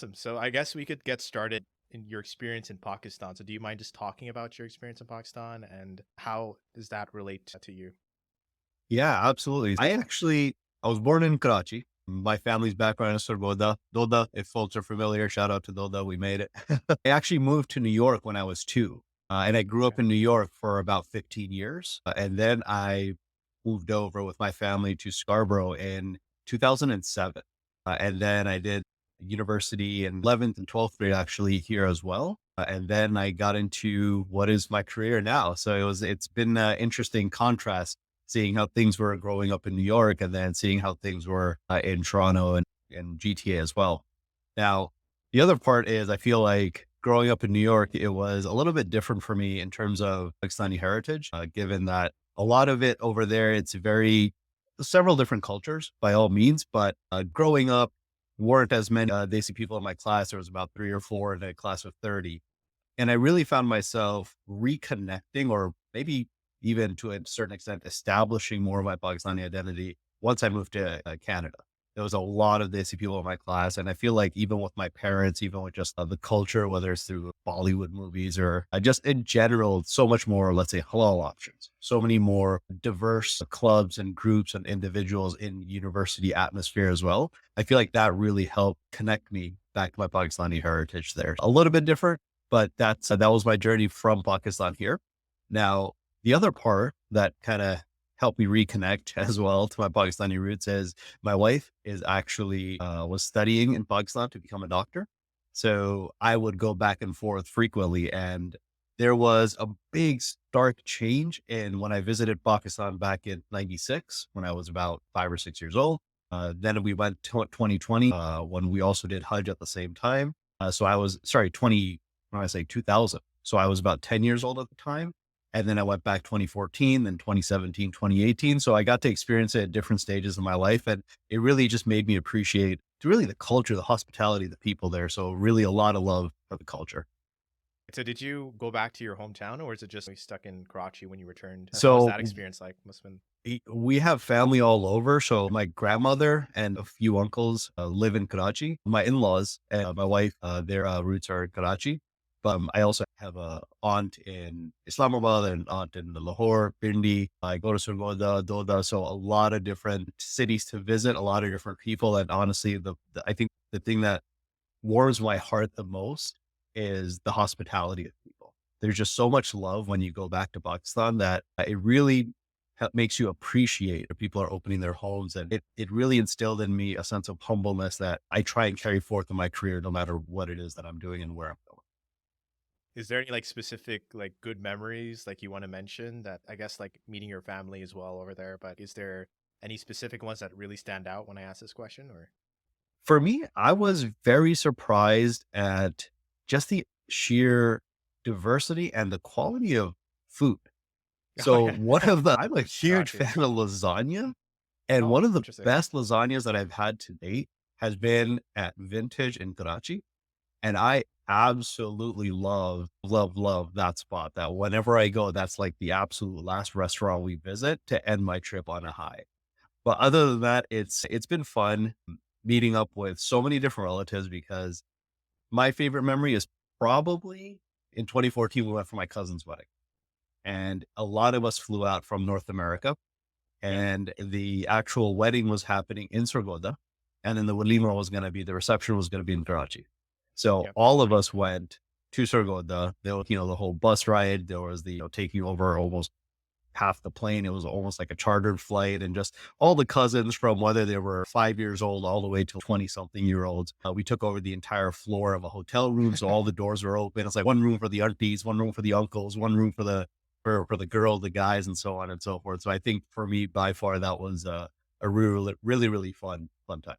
Awesome. So I guess we could get started in your experience in Pakistan. So do you mind just talking about your experience in Pakistan and how does that relate to you? Yeah, absolutely. I was born in Karachi. My family's background is Sargodha. Doda, if folks are familiar, shout out to Doda. We made it. I actually moved to New York when I was two. And I grew up Okay. in New York for about 15 years. And then I moved over with my family to Scarborough in 2007. And then I did university in 11th and 12th grade actually here as well. And then I got into what is my career now. So it's been an interesting contrast seeing how things were growing up in New York and then seeing how things were in Toronto and GTA as well. Now, the other part is I feel like growing up in New York, it was a little bit different for me in terms of Pakistani heritage, given that a lot of it over there, it's very several different cultures by all means, but growing up, weren't as many Desi people in my class. There was about three or four in a class of 30. And I really found myself reconnecting or maybe even to a certain extent, establishing more of my Pakistani identity once I moved to Canada. There was a lot of Desi people in my class. And I feel like even with my parents, even with just the culture, whether it's through Bollywood movies or just in general, so much more, let's say, halal options, so many more diverse clubs and groups and individuals in university atmosphere as well. I feel like that really helped connect me back to my Pakistani heritage there. A little bit different, but that was my journey from Pakistan here. Now, the other part that kind of helped me reconnect as well to my Pakistani roots is my wife is actually was studying in Pakistan to become a doctor. So I would go back and forth frequently. And there was a big stark change in when I visited Pakistan back in 96, when I was about 5 or 6 years old. Then we went to 2020 when we also did Hajj at the same time. So I was, sorry, 20, when I say 2000. So I was about 10 years old at the time. And then I went back 2014, then 2017, 2018. So I got to experience it at different stages of my life. And it really just made me appreciate really the culture, the hospitality, the people there. So really a lot of love for the culture. So did you go back to your hometown or is it just like, stuck in Karachi when you returned? How was So that experience like? Must have been we have family all over. So my grandmother and a few uncles live in Karachi. My in-laws and my wife, their roots are in Karachi. But I also have a aunt in Islamabad and aunt in Lahore, Pindi. I go to Surgoda, Doda. So a lot of different cities to visit, a lot of different people. And honestly, I think the thing that warms my heart the most is the hospitality of people. There's just so much love when you go back to Pakistan that it really makes you appreciate that people are opening their homes. And it really instilled in me a sense of humbleness that I try and carry forth in my career, no matter what it is that I'm doing and where I'm going. Is there any like specific like good memories like you want to mention that I guess like meeting your family as well over there, but is there any specific ones that really stand out when I ask this question or For me, I was very surprised at just the sheer diversity and the quality of food. Oh So yeah. I'm a huge Karachi. fan of lasagna. And one Oh, of the interesting. best lasagnas that I've had to date has been at Vintage in Karachi. And I absolutely love that spot. That whenever I go, that's like the absolute last restaurant we visit to end my trip on a high. But other than that, it's been fun meeting up with so many different relatives because my favorite memory is probably in 2014, we went for my cousin's wedding. And a lot of us flew out from North America Yep. and the actual wedding was happening in Sargodha, and then the reception was going to be in Karachi. So Yep. all of us went to Sargodha. There was, the whole bus ride. There was the, taking over almost half the plane. It was almost like a chartered flight and just all the cousins from whether they were 5 years old all the way to 20 something year olds. We took over the entire floor of a hotel room. So all the doors were open. It's like one room for the aunties, one room for the uncles, one room for for the girl, the guys, and so on and so forth. So I think for me, by far, that was a really, really, really fun time.